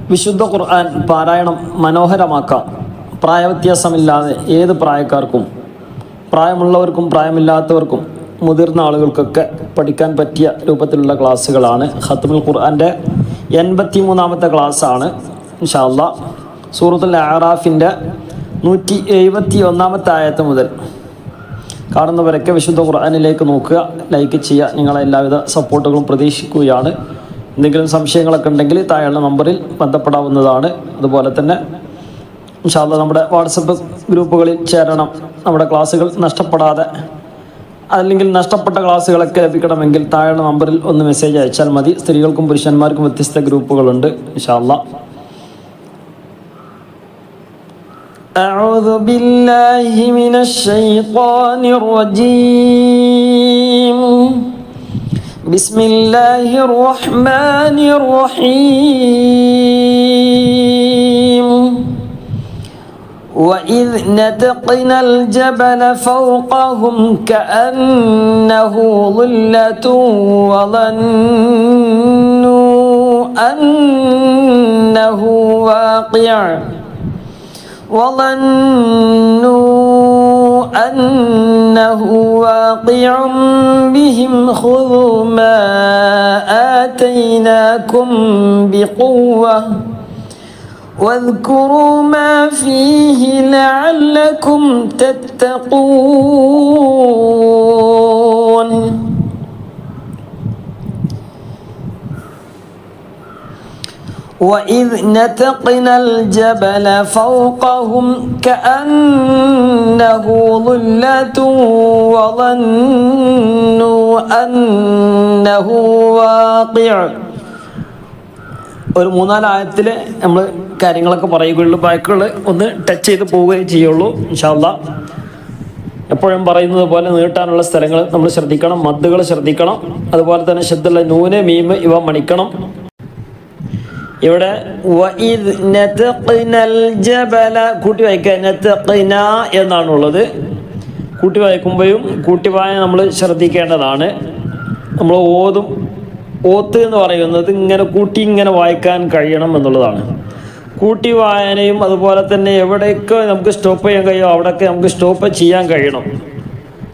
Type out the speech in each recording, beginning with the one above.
വിശുദ്ധ ഖുർആൻ പാരായണം മനോഹരമാക്കാം. പ്രായവ്യത്യാസമില്ലാതെ ഏത് പ്രായക്കാർക്കും, പ്രായമുള്ളവർക്കും പ്രായമില്ലാത്തവർക്കും മുതിർന്ന ആളുകൾക്കൊക്കെ പഠിക്കാൻ പറ്റിയ രൂപത്തിലുള്ള ക്ലാസ്സുകളാണ്. ഖത്മുൽ ഖുർആൻ്റെ 83ാമത്തെ ക്ലാസ്സാണ് ഇൻഷാ അല്ലാഹ്. സൂറത്തുൽ അഅറാഫിൻ്റെ 171ാമത്തെ ആയത്ത് മുതൽ കാണുന്നവരൊക്കെ വിശുദ്ധ ഖുർആനിലേക്ക് നോക്കുക, ലൈക്ക് ചെയ്യുക. നിങ്ങളെ എല്ലാവിധ സപ്പോർട്ടുകളും പ്രതീക്ഷിക്കുകയാണ്. എന്തെങ്കിലും സംശയങ്ങളൊക്കെ ഉണ്ടെങ്കിൽ താഴെയുള്ള നമ്പറിൽ ബന്ധപ്പെടാവുന്നതാണ്. അതുപോലെ തന്നെ ഇൻഷാ അല്ലാഹ് നമ്മുടെ വാട്സപ്പ് ഗ്രൂപ്പുകളിൽ ചേരണം. നമ്മുടെ ക്ലാസ്സുകൾ നഷ്ടപ്പെടാതെ, അല്ലെങ്കിൽ നഷ്ടപ്പെട്ട ക്ലാസ്സുകളൊക്കെ ലഭിക്കണമെങ്കിൽ താഴെയുള്ള നമ്പറിൽ ഒന്ന് മെസ്സേജ് അയച്ചാൽ മതി. സ്ത്രീകൾക്കും പുരുഷന്മാർക്കും വ്യത്യസ്ത ഗ്രൂപ്പുകളുണ്ട് ഇൻഷാ അല്ലാഹ്. أعوذ بالله من الشيطان الرجيم. بسم الله الرحمن الرحيم. وإذ نتقنا الجبل فوقهم كأنه ظلة وظنوا أنه واقع بهم خذوا ما آتيناكم بقوة واذكروا ما فيه لعلكم تتقون. وإذ نتقنا الجبل فوقهم كأنه ظلة وظنوا أنه واقع. ഒരു 3-4 ആയത്തിൽ നമ്മൾ കാര്യങ്ങളൊക്കെ പറയുകയുള്ളൂ, ബാക്കികൾ ഒന്ന് ടച്ച് ചെയ്ത് പോവുകയും ചെയ്യുള്ളൂ ഇൻഷാ അല്ലാഹ്. എപ്പോഴും പറയുന്നത് പോലെ നീട്ടാനുള്ള സ്ഥലങ്ങൾ നമ്മൾ ശ്രദ്ധിക്കണം, മദ്ദുകൾ ശ്രദ്ധിക്കണം. അതുപോലെ തന്നെ ശബ്ദമുള്ള നൂന്, മീമ് ഇവ മണിക്കണം. ഇവിടെ വഇദ് നതഖ്നൽ ജബല കൂട്ടി വായിക്കുക, നതഖ്ന എന്നാണുള്ളത്. കൂട്ടി വായിക്കുമ്പോഴും കൂട്ടിവായ നമ്മൾ ശ്രദ്ധിക്കേണ്ടതാണ്. നമ്മൾ ഓത്ത് എന്ന് പറയുന്നത് ഇങ്ങനെ കൂട്ടി ഇങ്ങനെ വായിക്കാൻ കഴിയണം എന്നുള്ളതാണ്. കൂട്ടി വായനയും അതുപോലെ തന്നെ എവിടെയൊക്കെ നമുക്ക് സ്റ്റോപ്പ് ചെയ്യാൻ കഴിയുമോ അവിടെയൊക്കെ നമുക്ക് സ്റ്റോപ്പ് ചെയ്യാൻ കഴിയണം.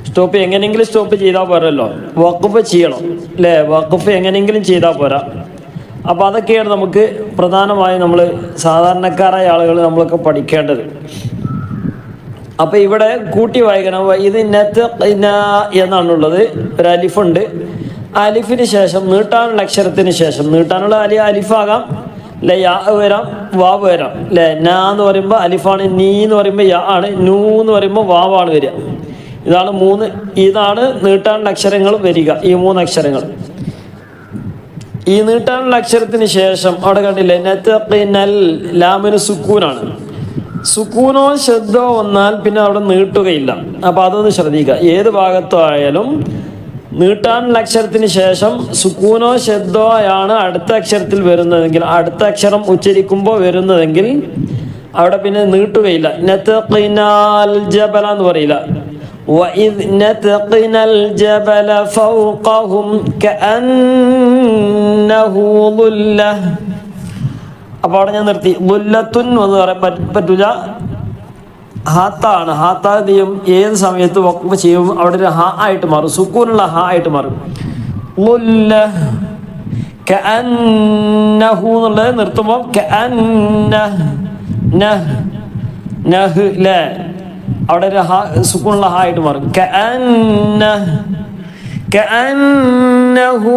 സ്റ്റോപ്പ് എങ്ങനെയെങ്കിലും സ്റ്റോപ്പ് ചെയ്താൽ പോരല്ലോ, വഖഫ് ചെയ്യണം അല്ലേ? വഖഫ് എങ്ങനെയെങ്കിലും ചെയ്താൽ പോരാ. അപ്പോൾ അതൊക്കെയാണ് നമുക്ക് പ്രധാനമായും നമ്മൾ സാധാരണക്കാരായ ആളുകൾ നമ്മളൊക്കെ പഠിക്കേണ്ടത്. അപ്പോൾ ഇവിടെ കൂട്ടി വായിക്കണം. ഇത് നതഖ്ന എന്നാണുള്ളത്. ഒരു അലിഫുണ്ട്. അലിഫിന് ശേഷം നീട്ടാനുള്ള അക്ഷരത്തിന് ശേഷം, നീട്ടാനുള്ള അലിഫാകാം അല്ലെ, യാ വരാം, വാവ് വരാം അല്ലേ. നാ എന്ന് പറയുമ്പോൾ അലിഫാണ്, നീ എന്ന് പറയുമ്പോൾ യാ ആണ്, നൂ എന്ന് പറയുമ്പോൾ വാവാണ് വരിക. ഇതാണ് നീട്ടാനുള്ള അക്ഷരങ്ങൾ വരിക, ഈ 3 അക്ഷരങ്ങൾ. ഈ നീട്ടാനുള്ള അക്ഷരത്തിന് ശേഷം അവിടെ കണ്ടില്ലേ, നതഖ്നൽ, ലാമിന് സുക്കൂനാണ്. സുക്കൂനോ ശബ്ദോ വന്നാൽ പിന്നെ അവിടെ നീട്ടുകയില്ല. അപ്പോൾ അതൊന്ന് ശ്രദ്ധിക്കുക. ഏത് ഭാഗത്തായാലും നീട്ടാനുള്ള അക്ഷരത്തിന് ശേഷം സുക്കൂനോ ശബ്ദോയാണ് അടുത്ത അക്ഷരത്തിൽ വരുന്നതെങ്കിൽ, അടുത്ത അക്ഷരം ഉച്ചരിക്കുമ്പോൾ വരുന്നതെങ്കിൽ അവിടെ പിന്നെ നീട്ടുകയില്ല. നതഖ്നൽ ജബല എന്ന് പറയില്ല. وَإِذْ نَتَقْنَا الْجَبَلَ فَوْقَهُمْ كَأَنَّهُ ظُلَّةٌ. അപ്പോൾ അവിടെ ഞാൻ നിർത്തി. ളുല്ലത്തുൻ എന്ന് പറയാൻ പറ്റില്ല, ഹാത്താണ്. ഹാത്താദ്യം ഏത് സമയത്ത് വഖഫ് ചെയ്യും അവിടെ ഒരു ഹ ആയിട്ട് മാറും, സുക്കൂനുള്ള ഹ ആയിട്ട് മാറും. ളുല്ല കഅന്നഹു എന്നുള്ളത് നിർത്തുമ്പോൾ നഹ് ല, അവിടെ ഒരു ഹ സുക്കൂനുള്ള ഹ ആയിട്ട് മാറും. കഅന്നഹു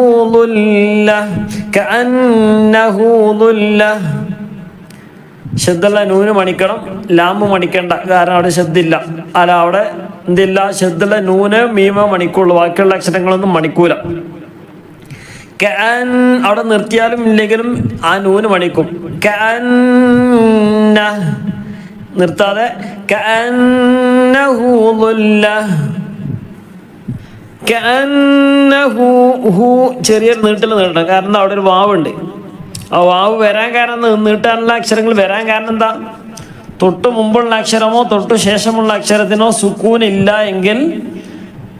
ളുല്ല. ശബ്ദമുള്ള നൂന് മണിക്കണം, ലാമ് മണിക്കണ്ട. കാരണം അവിടെ ശബ്ദില്ല. അല്ല, അവിടെ എന്തില്ല, ശബ്ദമുള്ള നൂന് മീമ മണിക്കുള്ളൂ, ബാക്കിയുള്ള അക്ഷരങ്ങളൊന്നും മണിക്കൂല. അവിടെ നിർത്തിയാലും ഇല്ലെങ്കിലും ആ നൂന് മണിക്കും. നിർത്താതെ ചെറിയൊരു നീട്ടിൽ നീട്ടണം. കാരണം അവിടെ ഒരു വാവുണ്ട്. ആ വാവ് വരാൻ കാരണം, നീട്ടാനുള്ള അക്ഷരങ്ങൾ വരാൻ കാരണം എന്താ? തൊട്ട് മുമ്പുള്ള അക്ഷരമോ തൊട്ട് ശേഷമുള്ള അക്ഷരത്തിനോ സുക്കൂൻ ഇല്ല എങ്കിൽ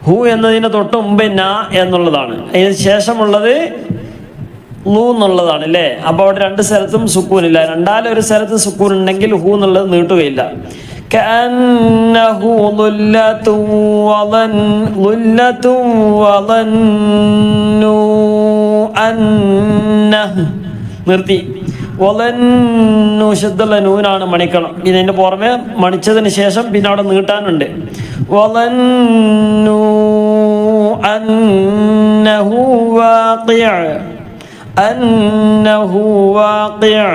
ഹു എന്നതിന് തൊട്ട് മുമ്പ് ന എന്നുള്ളതാണ്. അതിന് ശേഷമുള്ളത് ലൂ എന്നുള്ളതാണ് അല്ലേ. അപ്പോൾ അവിടെ രണ്ട് സ്ഥലത്തും സുക്കൂനില്ല. രണ്ടാലൊരു സ്ഥലത്ത് സുക്കൂൻ ഉണ്ടെങ്കിൽ ഹൂ എന്നുള്ളത് നീട്ടുകയില്ല. കഅന്നഹു വളന്നു അന്നഹ് നിർത്തി. വളന്നു ശബ്ദമുള്ള നൂനാണ് മണിക്കണം. ഇതിൻ്റെ പുറമെ മണിച്ചതിന് ശേഷം പിന്നെ അവിടെ നീട്ടാനുണ്ട്. വളന്നു അന്നഹു വാഖിഅ അന്നഹു വാഖിഅ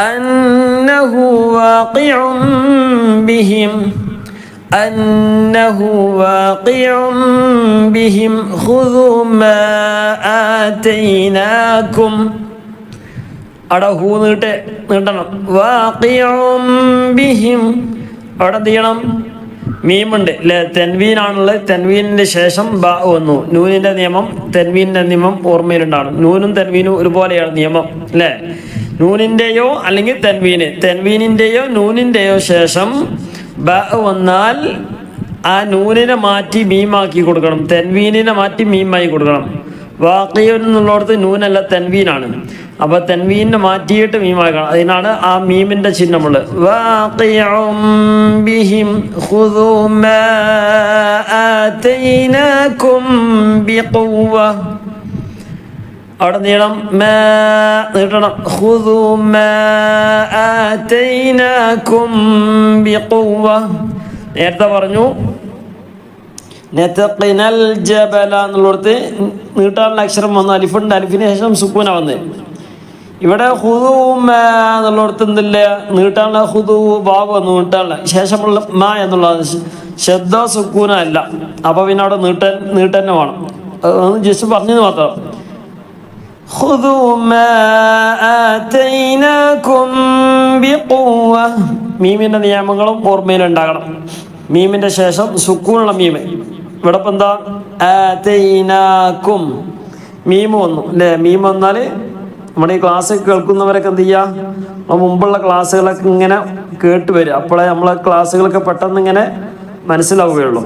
അന്നഹു വാഖിഉൻ ബിഹിം അന്നഹു വാഖിഉൻ ബിഹിം ഖുദൂ മാ ആതൈനാകും. അവിടെ ഹൂ നീട്ടണം. വാഖിഉൻ ബിഹിം അവിടെ എന്ത് ചെയ്യണം? മീമുണ്ട് അല്ലേ, തെൻവീനാണുള്ളത്. തെൻവീനിൻ്റെ ശേഷം ബ വന്നു. നൂനിൻ്റെ നിയമം, തെൻവീനിൻ്റെ നിയമം ഓർമ്മയിലുണ്ടാണ്. നൂനും തെൻവീനും ഒരുപോലെയാണ് നിയമം അല്ലേ. നൂനിൻ്റെയോ അല്ലെങ്കിൽ തെൻവീനിൻ്റെയോ നൂനിൻ്റെയോ ശേഷം ബ വന്നാൽ ആ നൂനിനെ മാറ്റി മീമാക്കി കൊടുക്കണം, തെൻവീനിനെ മാറ്റി മീമായി കൊടുക്കണം. വാഖിഉൻ എന്നുള്ളിടത്ത് നൂനല്ല തെൻവീനാണ്. അപ്പോൾ തെൻവീനെ മാറ്റിയിട്ട് മീമാക്കണം. അതിനാണ് ആ മീമിൻ്റെ ചിഹ്നമുള്ളത്. വാഖിഉൻ ബിഹിം ഖുദൂ മാ ആതൈനാകും ബിഖുവ്വ. അവിടെ നീട്ടണം. ഖുദൂ മാ ആതൈനാകും ബിഖുവ്വ. നേരത്തെ പറഞ്ഞു നതഖിനൽ ജബല എന്നുള്ളിടത്ത് നീട്ടാനുള്ള അക്ഷരം വന്നു. അലിഫുണ്ട്, അലിഫിന് ശേഷം സുക്കൂന വന്ന്. ഇവിടെ ഖുദൂ മാ എന്നുള്ളിടത്ത് എന്തില്ല, നീട്ടാനുള്ള ഖുദൂ വാവ് വന്നു. നീട്ടാനുള്ള ശേഷമുള്ള മാ എന്നുള്ള ശബ്ദ സുക്കൂന അല്ല. അപ്പോൾ പിന്നെ അവിടെ നീട്ടന്നെ വേണം. അതൊന്ന് ജസ്റ്റ് പറഞ്ഞത് മാത്രം. ഖുദൂ മാ ആതൈനാകും ബിഖുവ്വ. മീമിൻ്റെ നിയമങ്ങളും ഓർമ്മയിലുണ്ടാകണം. മീമിൻ്റെ ശേഷം സുക്കൂനുള്ള മീമ്. ഇവിടെ ഇപ്പം എന്താ, ആതൈനാകും മീമ് വന്നു അല്ലേ. മീമ് വന്നാൽ നമ്മുടെ ഈ ക്ലാസ് കേൾക്കുന്നവരൊക്കെ എന്ത് ചെയ്യുക, മുമ്പുള്ള ക്ലാസ്സുകളൊക്കെ ഇങ്ങനെ കേട്ട് വരിക. അപ്പോഴേ നമ്മളെ ക്ലാസ്സുകളൊക്കെ പെട്ടെന്ന് ഇങ്ങനെ മനസ്സിലാവുകയുള്ളൂ.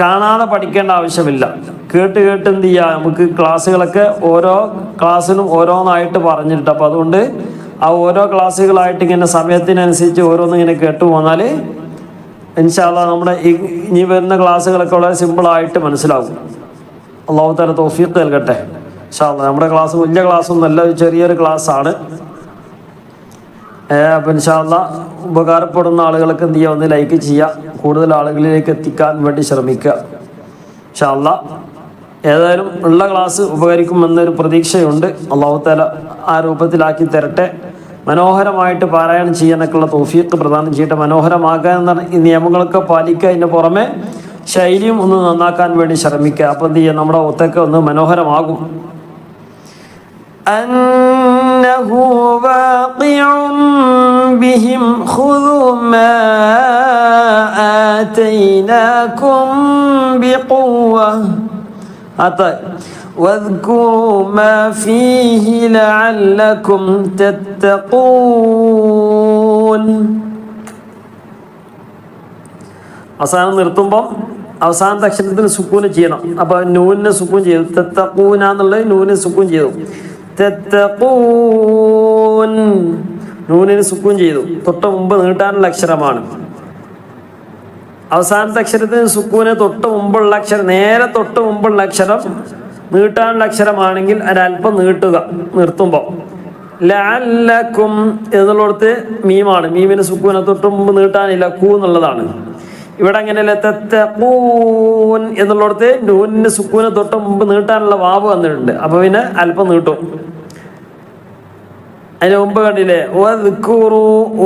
കാണാതെ പഠിക്കേണ്ട ആവശ്യമില്ല. കേട്ട് എന്ത് ചെയ്യുക, നമുക്ക് ക്ലാസ്സുകളൊക്കെ ഓരോ ക്ലാസ്സിനും ഓരോന്നായിട്ട് പറഞ്ഞിട്ട്, അപ്പോൾ അതുകൊണ്ട് ആ ഓരോ ക്ലാസ്സുകളായിട്ട് ഇങ്ങനെ സമയത്തിനനുസരിച്ച് ഓരോന്നിങ്ങനെ കേട്ടു പോന്നാൽ ഇൻഷാ അല്ലാഹ് നമ്മുടെ ഇനി വരുന്ന ക്ലാസ്സുകളൊക്കെ വളരെ സിമ്പിളായിട്ട് മനസ്സിലാകും. അല്ലാഹു തആല തൗഫീഖ് നൽകട്ടെ ഇൻഷാ അല്ലാഹ്. നമ്മുടെ ക്ലാസ് വലിയ ക്ലാസ്സൊന്നുമല്ല, ചെറിയൊരു ക്ലാസ്സാണ്. അപ്പോൾ ഇൻഷാ അല്ലാഹ് ഉപകാരപ്പെടുന്ന ആളുകൾക്ക് എന്ത് ചെയ്യുക, ഒന്ന് ലൈക്ക് ചെയ്യുക, കൂടുതൽ ആളുകളിലേക്ക് എത്തിക്കാൻ വേണ്ടി ശ്രമിക്കുക ഇൻഷാ അല്ലാഹ്. ഏതായാലും ഉള്ള ക്ലാസ് ഉപകരിക്കുമെന്നൊരു പ്രതീക്ഷയുണ്ട്. അല്ലാഹു തആല ആ രൂപത്തിലാക്കി തരട്ടെ. മനോഹരമായിട്ട് പാരായണം ചെയ്യാനൊക്കെയുള്ള തൗഫീഖ് പ്രദാനം ചെയ്യട്ടെ. മനോഹരമാക്കുക എന്ന ഈ നിയമങ്ങളൊക്കെ പാലിക്കുക. അതിൻ്റെ പുറമെ ശൈലിയും ഒന്ന് നന്നാക്കാൻ വേണ്ടി ശ്രമിക്കുക. അപ്പോൾ എന്ത് ചെയ്യുക, നമ്മുടെ ഒത്തൊക്കെ ഒന്ന് മനോഹരമാകും. അന്നഹു വാഖിഉൻ ബിഹിം ഖുദൂ മാ ആതൈനാകും ബിഖുവ്വ. واذكروا ما فيه لعلكم تتقون. അവസാനം നിർത്തുമ്പോൾ അവസാനത്തെ അക്ഷരത്തിന് സുക്കൂന് ചെയ്യണം. അപ്പോൾ നൂനിന് സുക്കൂൻ ചെയ്തു. തത്തഖൂന എന്നുള്ളത് നൂനിന് സുക്കൂൻ ചെയ്തു. തത്തഖൂൻ നൂനിന് സുക്കൂൻ ചെയ്തു. തൊട്ട് മുമ്പ് നീട്ടാനുള്ള അക്ഷരമാണ്. അവസാനത്തെ അക്ഷരത്തിന് സുക്കൂന് തൊട്ട് മുമ്പുള്ള അക്ഷരം, നേരെ തൊട്ട് മുമ്പുള്ള അക്ഷരം നീട്ടാനുള്ള അക്ഷരമാണെങ്കിൽ ഒരല്പം നീട്ടുക നിർത്തുമ്പോൾ. ലഅല്ലക്കും എന്നുള്ളിടത്ത് മീമാണ്. മീമിന് സുക്കൂനെ തൊട്ട് മുമ്പ് നീട്ടാനില്ല, കൂ എന്നുള്ളതാണ്. ഇവിടെ അങ്ങനെയല്ല. തത്തഖൂൻ എന്നുള്ളിടത്ത് നൂനിന് സുക്കൂനെ തൊട്ട് മുമ്പ് നീട്ടാനുള്ള വാവ് വന്നിട്ടുണ്ട്. അപ്പോൾ പിന്നെ അല്പം നീട്ടും. അതിന് മുമ്പ് കണ്ടില്ലേ,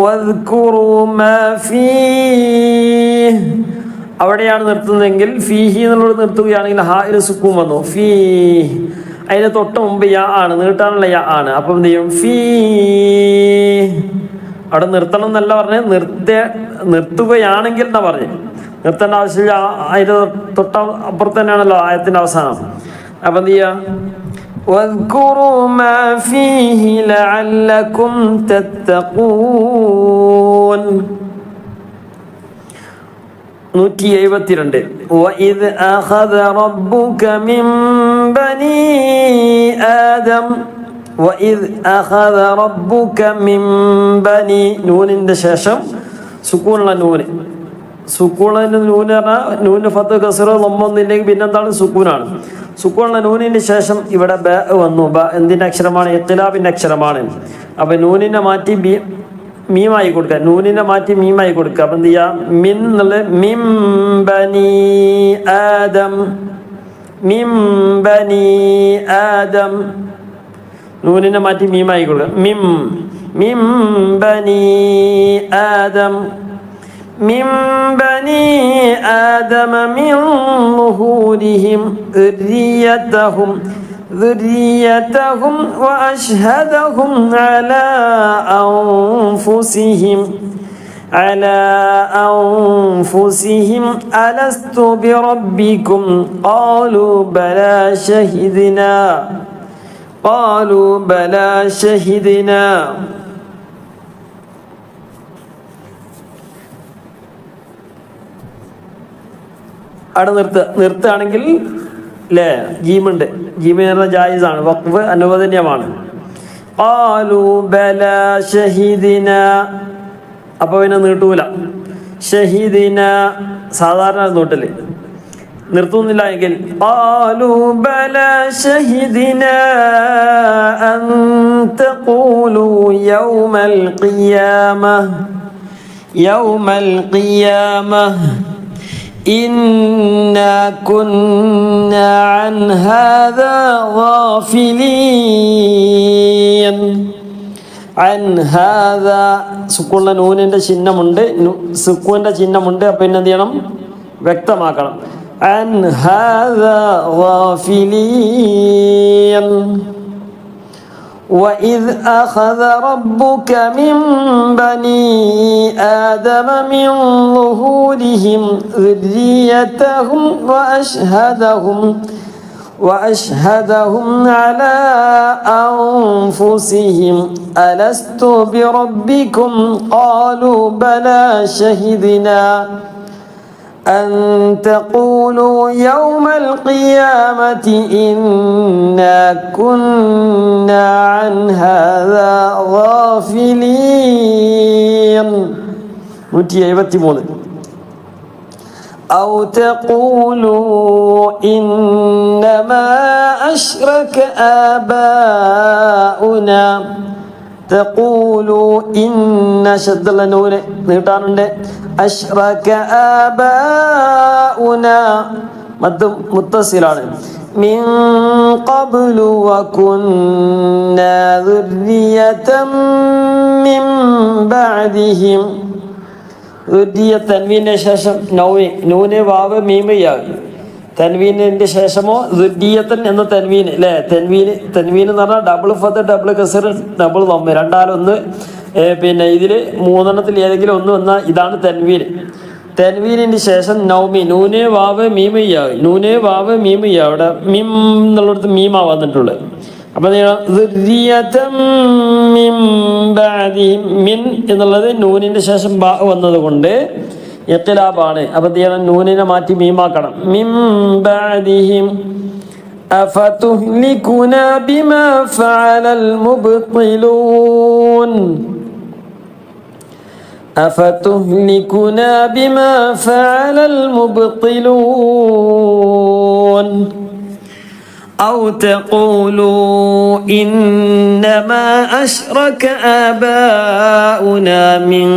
വദ്കുറു മാ ഫീഹ് അവിടെയാണ് നിർത്തുന്നതെങ്കിൽ ഫീഹി എന്നുള്ളത് നിർത്തുകയാണെങ്കിൽ ഹായിന് സുക്കൂൻ വന്നു. ഫീ അതിന് തൊട്ട് മുമ്പ് യാ ആണ്, നീട്ടാനുള്ള യാ ആണ്. അപ്പം എന്ത് ചെയ്യും, ഫീ അവിടെ നിർത്തണം എന്നല്ല പറഞ്ഞ്, നിർത്തുകയാണെങ്കിൽ എന്നാ പറഞ്ഞ്. നിർത്തേണ്ട ആവശ്യമില്ല. അതിൻ്റെ തൊട്ട അപ്പുറത്ത് തന്നെയാണല്ലോ ആയത്തിൻ്റെ അവസാനം. അപ്പം എന്ത് ചെയ്യുക, واذكروا ما فيه لعلكم تتقون. 172 وإذ أخذ ربك من بني آدم وإذ أخذ ربك من بني നൂനിൻ്റെ ശേഷം സുക്കൂനുള്ള നൂന് സുക്കൂണിൻ്റെ നൂന് പറഞ്ഞാൽ നൂന് ഫത്ത് കസറ ലൊമ്പൊന്നില്ലെങ്കിൽ പിന്നെന്താണ് സുക്കൂനാണ് സുക്കൂനുള്ള നൂനിന് ശേഷം ഇവിടെ ബ വന്നു ബ എന്തിൻ്റെ അക്ഷരമാണ് ഇഖ്തിലാബിൻ്റെ അക്ഷരമാണ് അപ്പം നൂനിനെ മാറ്റി മീമായി കൊടുക്കുക നൂനിനെ മാറ്റി മീമായി കൊടുക്കുക അപ്പം എന്ത് ചെയ്യുക മിൻ എന്നുള്ളത് മിം ബനി ആദം മിം ബനി ആദം നൂനിനെ മാറ്റി മീമായി കൊടുക്കുക മിം മിം ബനി ആദം മിം ബനി ആദമ മിൻ ളുഹൂരിഹിം ذريتهم وأشهدهم على أنفسهم ألست بربكم قالوا بلى شهدنا അവിടെ നിർത്തുകയാണെങ്കിൽ അല്ലേ ജീമുണ്ട് ജീമ് എന്ന് പറഞ്ഞാൽ ജായിസാണ് വഖഫ് അനുവദനീയമാണ് ഖാലു ബലാ ഷഹീദിന അപ്പോൾ പിന്നെ നീട്ടൂല ഷഹീദിന സാധാരണ നീട്ടല് നിർത്തുന്നില്ല എങ്കിൽ ഖാലു ബലാ ഷഹീദിന അൻ തഖൂലു യൗമൽ ഖിയാമah إنا كنا عن هذا غافلين عن هذا സുക്കൂണിന്റെ നൂനിന്റെ ചിഹ്നമുണ്ട് സുക്കൂന്റെ ചിഹ്നമുണ്ട് അപ്പം പിന്നെ എന്ത് ചെയ്യണം വ്യക്തമാക്കണം عن هذا غافلين وإذ أخذ ربك من بني آدم من ظهورهم ذريتهم وأشهدهم على أنفسهم ألست بربكم قالوا بلى شهدنا أن تقولوا يوم القيامة إنا كنا عن هذا غافلين 173 أو تقولوا إنما أشرك آباؤنا تقولوا إن شد النور نيتانണ്ട് أشرك آباؤنا മുത്തസിലാണ് من قبل وكنا ذرية من بعدهم തൻവീൻ്റെ ശേഷം നൂന് വാവ് മീമയാകും തൻവീനിൻ്റെ ശേഷമോ ദുര്രിയത്തൻ എന്ന തൻവീന് അല്ലേ തൻവീൻ എന്ന് പറഞ്ഞാൽ ഡബിൾ ഫത്ത് ഡബിൾ കസർ ഡബിൾ ദമ്മ രണ്ടാലൊന്ന് പിന്നെ ഇതിൽ മൂന്നെണ്ണത്തിൽ ഏതെങ്കിലും ഒന്ന് വന്നാൽ ഇതാണ് തൻവീനിൻ്റെ ശേഷം നൗമി നൂന് വാവ് മീമയാകും നൂന് വാവ് മീമയാകും അവിടെ മീം എന്നുള്ളിടത്ത് മീമാ വന്നിട്ടുള്ളത് അപ്പം മിൻ എന്നുള്ളത് നൂനിൻ്റെ ശേഷം ബാ വന്നത് കൊണ്ട് ഇഖ്തിലാബാണ്. അപ്പം എന്ത് ചെയ്യണം നൂനിനെ മാറ്റി മീമാക്കണം മിൻ ബഅദിഹിം അഫതുഹ്ലികുനാ ബിമാ ഫഅലൽ മുബ്തിലൂൻ أفتهلكنا بما فعل المبطلون أو تقولوا إنما أشرك آباؤنا من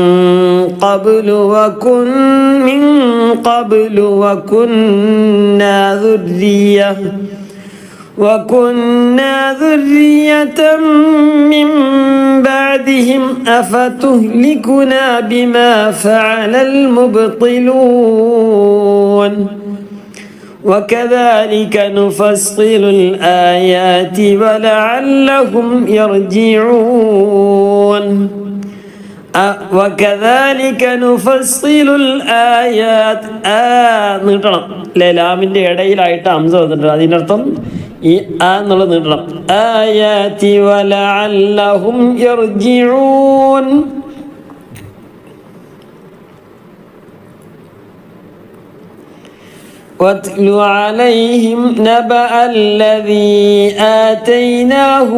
قبل وكنا ذرية من بعدهم أفتهلكنا بما فعل المبطلون وكذلك نفصل الآيات ولعلهم يرجعون وكذلك نفصل الآيات നീട്ടണം ലാമിൻ്റെ ഇടയിലായിട്ട് ഹംസ വന്നിട്ടുണ്ട് അതിനർത്ഥം ഈ എന്നുള്ളത് നീട്ടണം ആയാതി വലഅല്ലഹും യർജിഊൻ واتل عليهم نبأ الذي آتيناه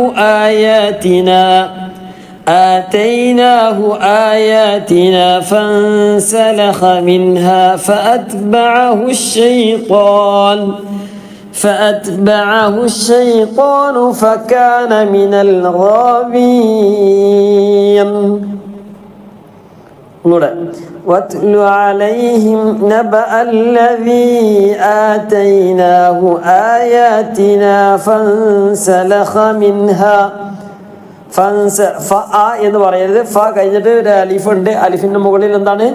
آياتنا فانسلخ منها فأتبعه الشيطان فكان من الغاوين. واتل عليهم نبأ الذي آتيناه آياتنا فانسلخ منها. എന്ന് പറയരുത്. ഫ കഴിഞ്ഞിട്ട് ഒരു അലിഫുണ്ട്. അലിഫിൻ്റെ മുകളിൽ എന്താണ്?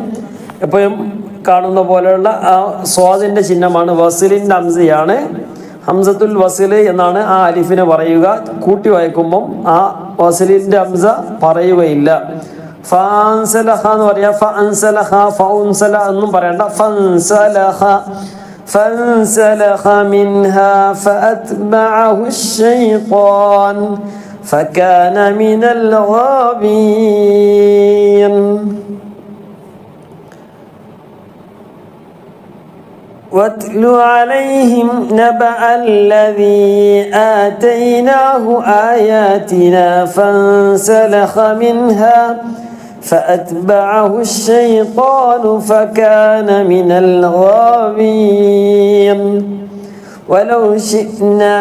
എപ്പോഴും കാണുന്ന പോലെയുള്ള ആ സ്വാദിൻ്റെ ചിഹ്നമാണ്. വസിലിൻ്റെ ഹംസയാണ്. ഹംസത്തുൽ വസിൽ എന്നാണ് ആ അലിഫിനെ പറയുക. കൂട്ടി വായിക്കുമ്പം ആ വസിലിൻ്റെ ഹംസ പറയുകയില്ല. ഫഅൻസലഖ എന്ന് പറയാ. ഫഅൻസലഖ ഫഉൻസല എന്നും പറയണ്ട. ഫൻസലഖ മിൻഹാ ഫഅത്ബഅഹു الشيطان فكان من الغاوين. واتل عليهم نبأ الذي آتيناه آياتنا فانسلخ منها فأتبعه الشيطان فكان من الغاوين. ولو شئنا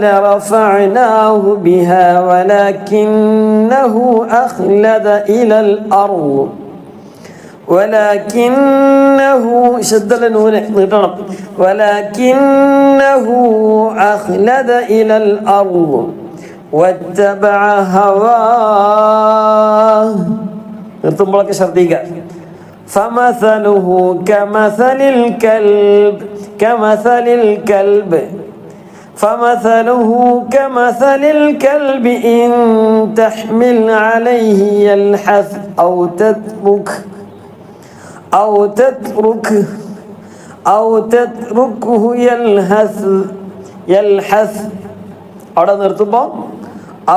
لرفعناه بها ولكنه أخلد إلى الأرض واتبع هواه. നിർത്തുമ്പോഴൊക്കെ ശ്രദ്ധിക്കുക. فمثله كمثل الكلب إن تحمل عليه يلحث أو تتركه يلحث. അവിടെ നിർത്തുമ്പോൾ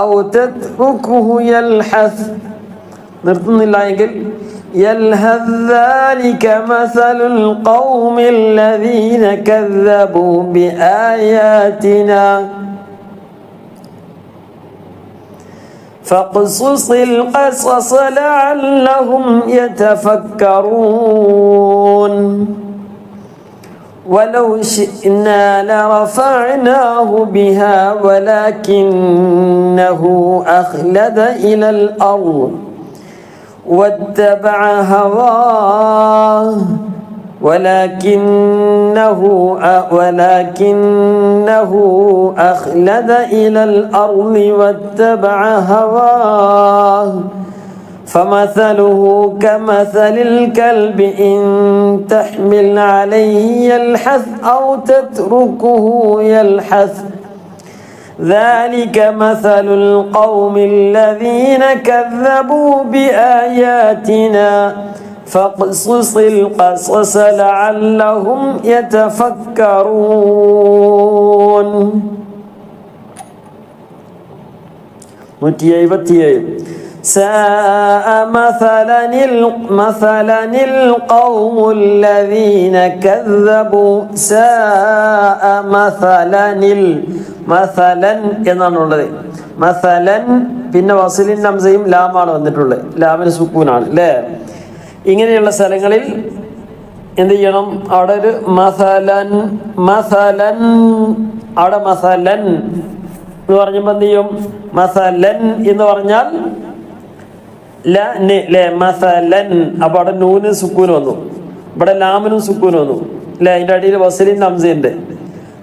أو تتركه يلحث നിർത്തുന്നില്ല എങ്കിൽ يلهث ذلك مثل القوم الذين كذبوا بآياتنا فاقصص القصص لعلهم يتفكرون. ولو شئنا لرفعناه بها ولكنه أخلد إلى الأرض واتبع هواه ولكنه أخلد إلى الأرض واتبع هواه فمثله كمثل الكلب إن تحمل عليه يلحث أو تتركه يلحث ذلك مثل القوم الذين كذبوا بآياتنا فاقصص القصص لعلهم يتفكرون. 177 ساء مثلا القوم الذين كذبوا. ساء مثلا എന്നാണുള്ളത്. മസലൻ പിന്നെ വസിലിൻ ഹംസയും ലാമാണ് വന്നിട്ടുള്ളത്. ലാമിന് സുക്കൂനാണ് അല്ലേ? ഇങ്ങനെയുള്ള സ്ഥലങ്ങളിൽ എന്ത് ചെയ്യണം? അവിടെ ഒരു മസലൻ അവിടെ മസലൻ എന്ന് പറഞ്ഞപ്പോൾ എന്ത് ചെയ്യും? മസലൻ എന്ന് പറഞ്ഞാൽ മസലൻ. അപ്പൊ അവിടെ നൂന് സുക്കൂന് വന്നു, ഇവിടെ ലാമിനും സുക്കൂന് വന്നു അല്ലെ? അതിന്റെ അടിയിൽ വസലിൻ ഹംസയുണ്ട്.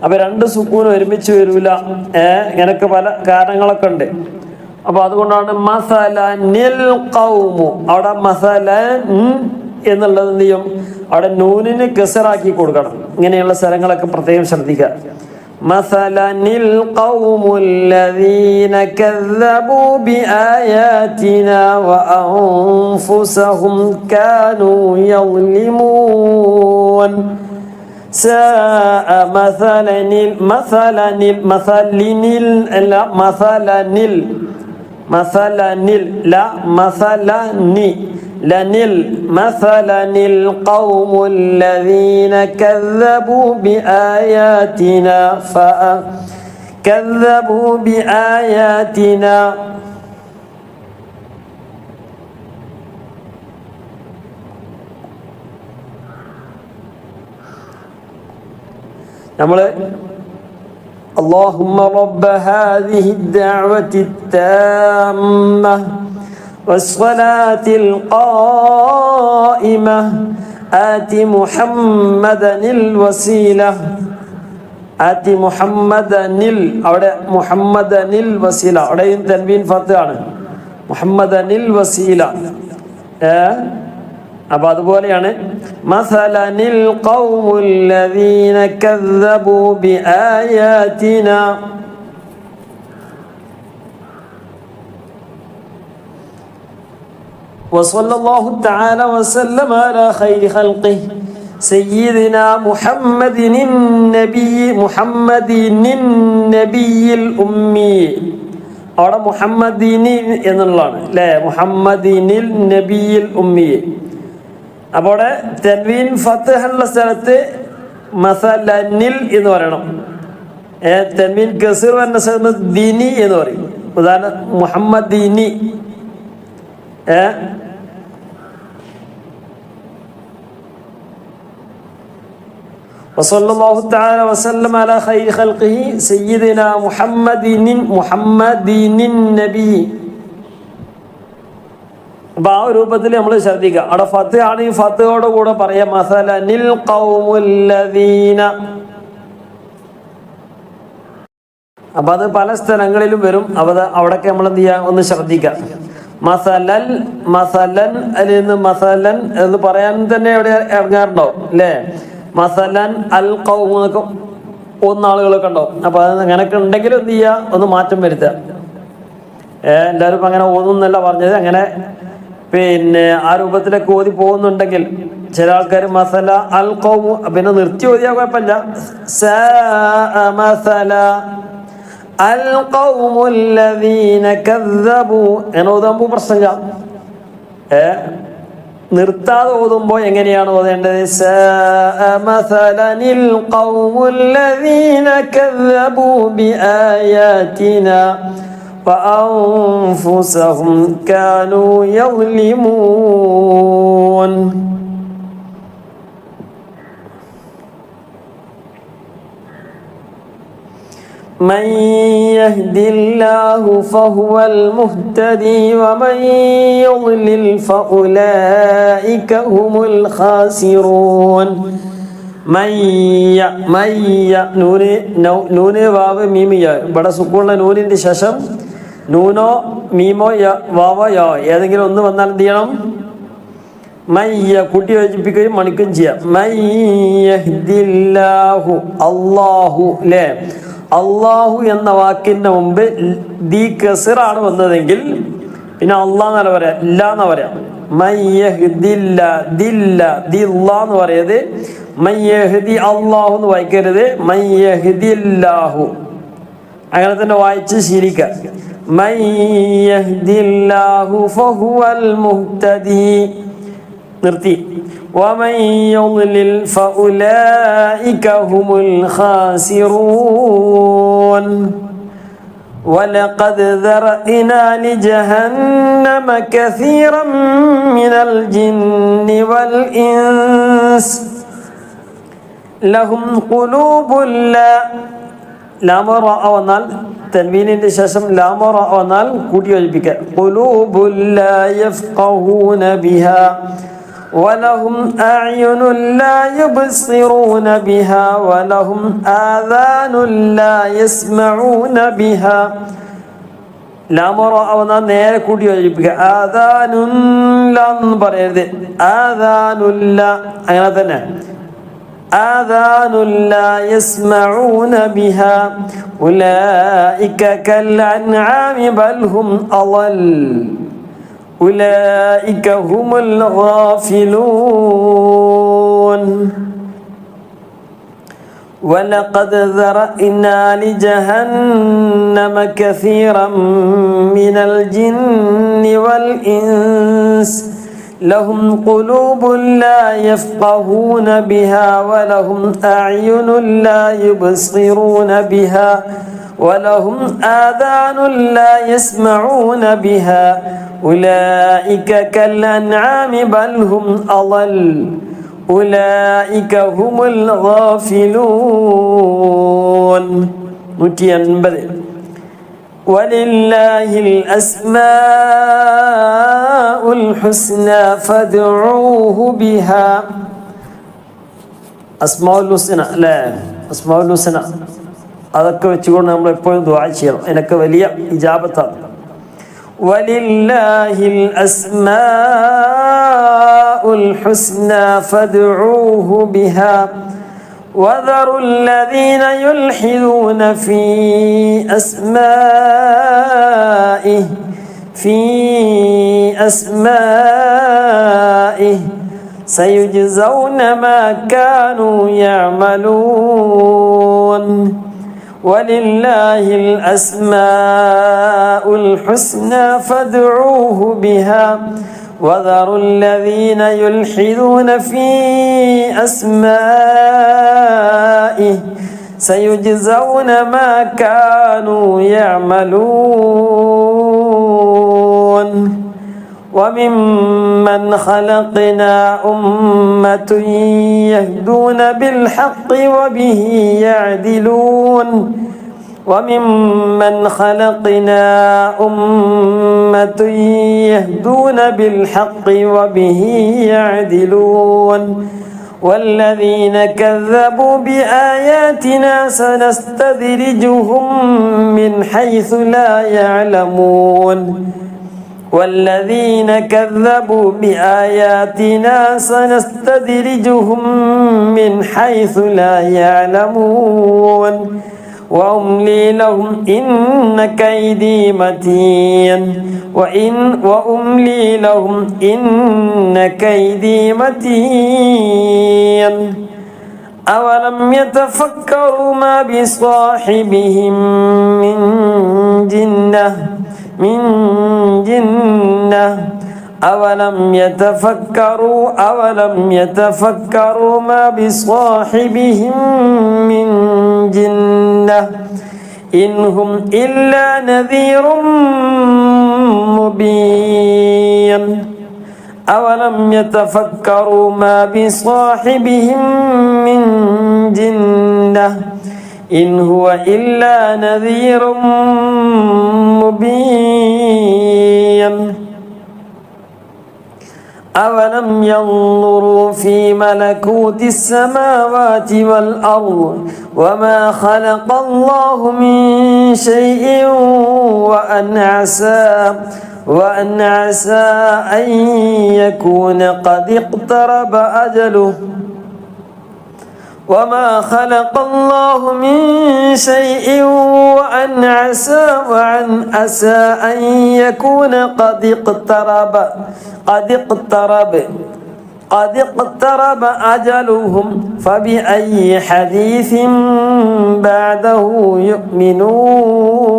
അപ്പൊ രണ്ട് സുക്കൂനും ഒരുമിച്ച് വരൂല. ഇങ്ങനൊക്കെ പല കാരണങ്ങളൊക്കെ ഉണ്ട്. അപ്പൊ അതുകൊണ്ടാണ് മസലനിൽ ഖൗമു. അവിടെ മസലൻ എന്നുള്ളത് എന്ത് ചെയ്യും? അവിടെ നൂനിന് കസറാക്കി കൊടുക്കണം. ഇങ്ങനെയുള്ള സ്ഥലങ്ങളൊക്കെ പ്രത്യേകം ശ്രദ്ധിക്കുക. മസലനിൽ ഖൗമുല്ലദീന കദ്ദബൂ ബിആയാതിനാ വഅൻഫുസഹും കാനൂ യളിമൂൻ. സാഅ മസലനിൽ مثلا القوم الذين كذبوا بآياتنا നമ്മൾ اللهم رب هذه الدعوة التامة والصلاة القائمة آت محمدا الوسيلة അവിടെ മുഹമ്മദനിൽ വസീല, അവിടെയും തൻവീൻ ഫത്താണ്. മുഹമ്മദനിൽ വസീല. അപ്പൊ അതുപോലെയാണ് മസലനിൽ ഖൗമുല്ലദീന കസ്സബൂ ബിആയാതിനാ വസല്ലല്ലാഹു തആല വസല്ലമ അലാ ഖൈരി ഖൽഖിഹി സയ്യിദിനാ മുഹമ്മദിൻ നബിയിൽ ഉമ്മി. അവിടെ മുഹമ്മദിനി എന്നുള്ളതാണ് അല്ലേ, മുഹമ്മദിനിൽ നബിയിൽ ഉമ്മി. അപ്പോൾ അവിടെ തൻവീൻ ഫത്ഹുള്ള സ്ഥലത്ത് മസലനിൽ എന്ന് പറയണം. തൻവീൻ കസർ വരുന്ന സ്ഥലത്ത് ദിനി എന്ന് പറയും. ഉദാഹരണം മുഹമ്മദിനി. വസല്ലല്ലാഹു തആല വസല്ലമ അലാ ഖൈരി ഖൽഖിഹി സയ്യിദിനാ മുഹമ്മദിൻ നബി. അപ്പൊ ആ രൂപത്തിൽ നമ്മൾ ശ്രദ്ധിക്കുക. അവിടെ ഫത്ത് ആണെങ്കിൽ ഫത്തോട് കൂടെ പറയാം മസലനിൽ ഖൗമുല്ലദീന. അപ്പൊ അത് പല സ്ഥലങ്ങളിലും വരും. അവിടൊക്കെ നമ്മൾ എന്ത് ചെയ്യുക, ഒന്ന് ശ്രദ്ധിക്കാം. മസലൻ അതിൽ നിന്ന് മസലൻ എന്ന് പറയാൻ തന്നെ എവിടെ ഇറങ്ങാറുണ്ടോ അല്ലേ? മസലൻ അൽ ഖൗം എന്നൊക്കെ ആളുകളൊക്കെ ഉണ്ടാവും. അപ്പൊ അത് അങ്ങനെയൊക്കെ ഉണ്ടെങ്കിലും എന്ത് ചെയ്യുക, ഒന്ന് മാറ്റം വരുത്തുക. എല്ലാവരും ഇപ്പം അങ്ങനെ ഓതുന്നല്ല പറഞ്ഞത്. അങ്ങനെ പിന്നെ ആ രൂപത്തിലൊക്കെ ഓതി പോകുന്നുണ്ടെങ്കിൽ ചില ആൾക്കാർ മസല അൽ ഖൗം പിന്നെ നിർത്തി ഓതിയാൽ കുഴപ്പമില്ല. അൽ ഖൗമുല്ലദീന കസ്സബൂ എന്ന് ഓതുമ്പോൾ പ്രശ്നമില്ല. നിർത്താതെ ഓതുമ്പോൾ എങ്ങനെയാണ് ഓതേണ്ടത്? മസലനിൽ ഖൗമുല്ലദീന കസ്സബൂ ബിആയാതിനാ وأنفسهم كانوا يظلمون. من يهد الله فهو المهتدي ومن يضلل فأولئك هم الخاسرون. നൂന് വാവ് മീമ് യാ. ഇവിടെ സുക്കൂണുള്ള നൂനിന്റെ ശേഷം നൂനോ മീമോ വാവോ യോ ഏതെങ്കിലും ഒന്ന് വന്നാൽ എന്ത് ചെയ്യണം? മയ്യ കൂട്ടി യോജിപ്പിക്കുകയും മണിക്കുകയും ചെയ്യാം. മയ്യഹ്ദില്ലാഹു അല്ലാഹു അല്ലേ? അല്ലാഹു എന്ന വാക്കിന്റെ മുമ്പ് ദി കസറാണ് വന്നതെങ്കിൽ പിന്നെ അല്ലാഹ് എന്നല്ല പറയാ, ഇല്ല എന്നാ പറയാം. മയ്യഹ്ദില്ല ദില്ല ദില്ലാ എന്ന് പറയത്. മയ്യഹ്ദി അല്ലാഹു എന്ന് വായിക്കരുത്, മയ്യഹ്ദില്ലാഹു. അങ്ങനെ തന്നെ വായിച്ച് ശീലിക്കുക. മയ്യഹ്ദില്ലാഹു ഫഹുവൽ മുഹ്തദി. നിർത്തി. വമൻ യുദ്ലിൽ ഫഉലൈക ഹുമുൽ ഖാസിറൂൻ. ولقد ذرأنا لجهنم كثيرا من الجن والإنس لهم قلوب ലാമ റഅ വന്നാൽ തൻവീനിന്റെ ശേഷം ലാമ റഅ വന്നാൽ കൂട്ടി യോജിപ്പിക്കുക. ഖുലൂബുൽ ലാ യഫ്ഖഹൂന ബിഹാ വലഹും അഅ്യുനുൻ ലാ യുബ്സിറൂന ബിഹാ വലഹും ആദാനുൻ ലാ യസ്മഊന ബിഹാ. ലാമ റഅ വന്നാൽ നേരെ കൂട്ടി യോജിപ്പിക്കുക. ആദാനുൻ ലാ എന്ന് പറയരുത്, ആദാനുൻ ലാ. അങ്ങനെ തന്നെ آذان لا يسمعون بها أولئك كالأنعام بل هم أضل أولئك هم الغافلون. ولقد ذرأنا لجهنم كثيرا من الجن والإنس لهم قلوب لا يفقهون بها ولهم أعين لا يبصرون بها ولهم آذان لا يسمعون بها أولئك كالأنعام بل هم أضل أولئك هم الغافلون. 180 ولله الأسماء الحسنى فادعوه بها. അസ്മാഉൽ ഹുസ്ന അല്ലേ, അസ്മാഉൽ ഹുസ്ന അതൊക്കെ വെച്ചുകൊണ്ട് നമ്മൾ എപ്പോഴും ദുആ ചെയ്യണം. അതിനൊക്കെ വലിയ ഇജാബത്താണ്. വലില്ലാഹിൽ അസ്മാഉൽ ഹുസ്ന ഫദ്ഉഹു ബിഹാ وذروا الذين يلحدون في أسمائه سيجزون ما كانوا يعملون. ولله الأسماء الحسنى فادعوه بها وذروا الذين يلحدون في أسمائه سيجزون ما كانوا يعملون. وممن خلقنا أمة يهدون بالحق وبه يعدلون. وممن خلقنا أمة يهدون بالحق وبه يعدلون. والذين كذبوا بآياتنا سنستدرجهم من حيث لا يعلمون. والذين كذبوا بآياتنا سنستدرجهم من حيث لا يعلمون. وأملي لهم إن كيدي متين وأملي لهم إن كيدي متين. أولم يتفكروا ما بصاحبهم من جنة أولم يتفكروا ما بصاحبهم من جنة إن هم إلا نذير مبين. أولم يتفكروا ما بصاحبهم من جنة إن هو إلا نذير مبين. أولم ينظروا في ملكوت السماوات والأرض وما خلق الله من شيء وأن عسى أن يكون قد اقترب أجله وما خلق الله من شيء وأن عسى أن يكون قد اقترب أجلهم فبأي حديث بعده يؤمنون.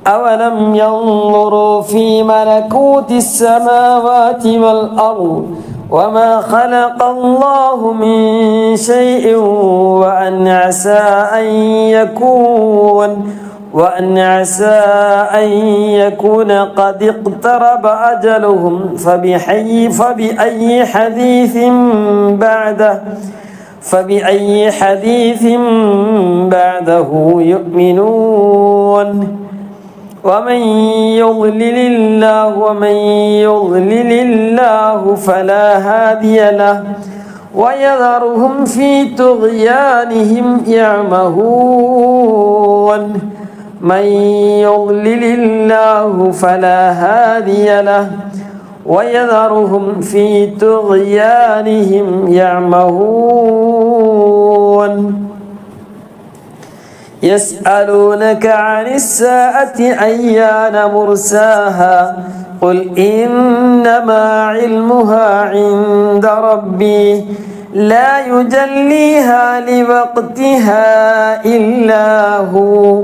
أولم ينظروا في ملكوت السماوات والأرض وما خلق الله من شيء وأن عسى أن يكون قد اقترب أجلهم فبأي حديث بعده يؤمنون. ومن يضلل الله فلا هادي له ويذرهم في طغيانهم يعمهون. من يضلل الله فلا هادي له ويذرهم في طغيانهم يعمهون. يسألونك عن الساعة أيان مرساها قل إنما علمها عند ربي لا يجليها لوقتها إلا هو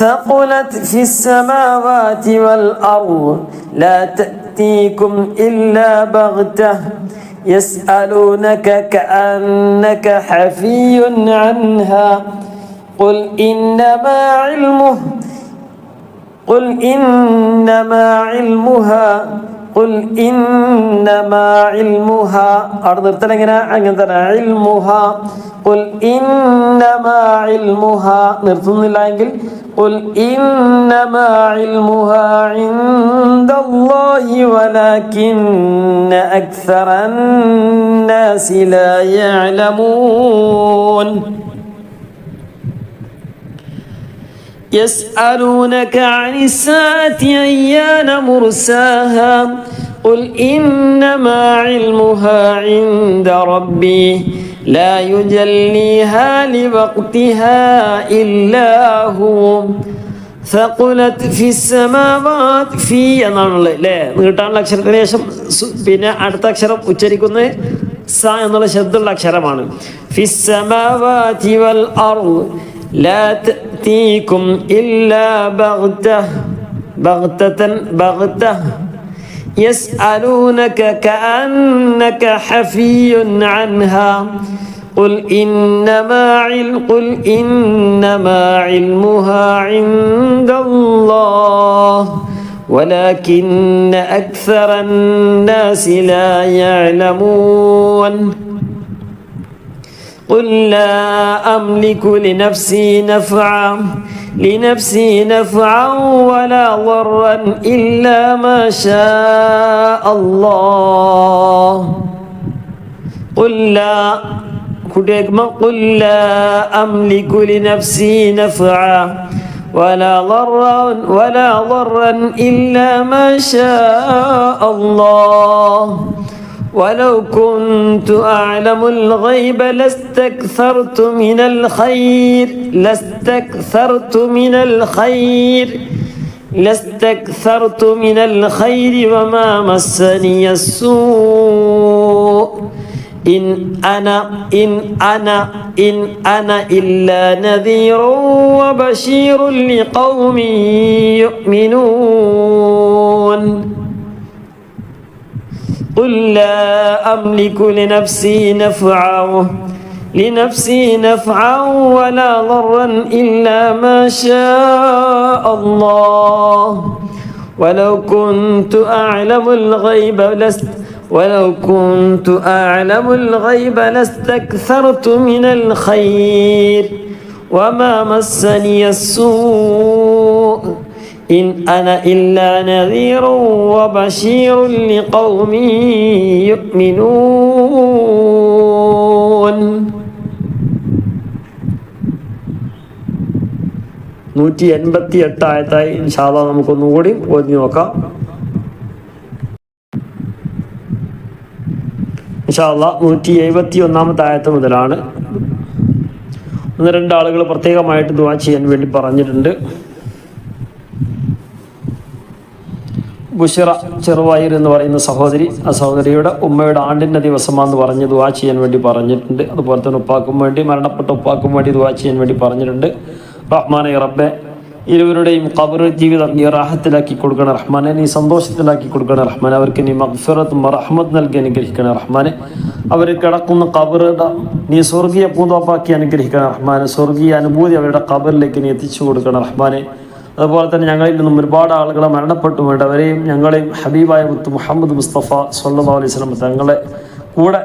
ثقلت في السماوات والأرض لا تأتيكم إلا بغتة يسألونك كأنك حفي عنها قل إنما علمها أرضتنا عندنا علمها قل إنما علمها نرتون الله قل إنما علمها عند الله ولكن أكثر الناس لا يعلمون يسألونك عن الساعة أيان مرساها قل إنما علمها عند ربي لا يجليها لوقتها إلا هو ثقلت في السماوات في എന്നാണുള്ളത് അല്ലേ നീട്ടാനുള്ള അക്ഷരത്തിന് ശേഷം പിന്നെ അടുത്ത അക്ഷരം ഉച്ചരിക്കുന്നത് സ എന്നുള്ള ശബ്ദമുള്ള അക്ഷരമാണ് في السماوات والأرض لا تأتيكم إلا بغتة يسألونك كأنك حفي عنها قل إنما علمها عند الله ولكن أكثر الناس لا يعلمون قل لا أملك لنفسي نفعا ولا ضرا إلا ما شاء الله قل لا أملك لنفسي نفعا ولا ضرا إلا ما شاء الله ولو كنت أعلم الغيب لاستكثرت من الخير وما مسني السوء إن أنا إلا نذير وبشير لقوم يؤمنون قل لا أملك لنفسي نفعا ولا ضرا إلا ما شاء الله ولو كنت أعلم الغيب لاستكثرت من الخير وما مسني السوء إن أنا إلا نذير وبشير لقوم يؤمنون 188 ആയത്തായി ഇൻഷാ അല്ലാഹ് നമുക്കൊന്നുകൂടി ഓതി നോക്കാം. ഇൻഷാ അല്ലാഹ് 171 ആയത്ത് മുതലാണ്. ഒന്ന് രണ്ട് ആളുകൾ പ്രത്യേകമായിട്ട് ദുആ ചെയ്യാൻ വേണ്ടി പറഞ്ഞിട്ടുണ്ട്. ബുഷറ ചെറുവായൂർ എന്ന് പറയുന്ന സഹോദരി, ആ സഹോദരിയുടെ ഉമ്മയുടെ ആണ്ടിൻ്റെ ദിവസമാണെന്ന് പറഞ്ഞ് ദുആ ചെയ്യാൻ വേണ്ടി പറഞ്ഞിട്ടുണ്ട്. അതുപോലെ തന്നെ ഉപ്പാക്കും വേണ്ടി, മരണപ്പെട്ട ഉപ്പാക്കും വേണ്ടി ദുആ ചെയ്യാൻ വേണ്ടി പറഞ്ഞിട്ടുണ്ട്. റഹ്മാനെ റബ്ബെ, ഇരുവരുടെയും ഖബർ ജീവിതം നീ റാഹത്തിലാക്കി കൊടുക്കണം റഹ്മാനെ, നീ സന്തോഷത്തിലാക്കി കൊടുക്കണം റഹ്മാനെ, അവർക്ക് നീ മഗ്ഫിറത്തും റഹ്മത്ത് നൽകി അനുഗ്രഹിക്കണം റഹ്മാനെ, അവർ കിടക്കുന്ന ഖബർ നീ സ്വർഗീയ പൂന്തോപ്പാക്കി അനുഗ്രഹിക്കണം റഹ്മാനെ, സ്വർഗീയ അനുഭൂതി അവരുടെ ഖബറിലേക്ക് നീ എത്തിച്ചു കൊടുക്കണം റഹ്മാനെ. അതുപോലെ തന്നെ ഞങ്ങളിൽ നിന്നും ഒരുപാട് ആളുകളെ മരണപ്പെട്ടു വേണ്ട അവരെയും ഞങ്ങളെയും ഹബീബായ മുത്ത് മുഹമ്മദ് മുസ്തഫ സല്ലല്ലാഹു അലൈഹി വസല്ലം തങ്ങളെ കൂടെ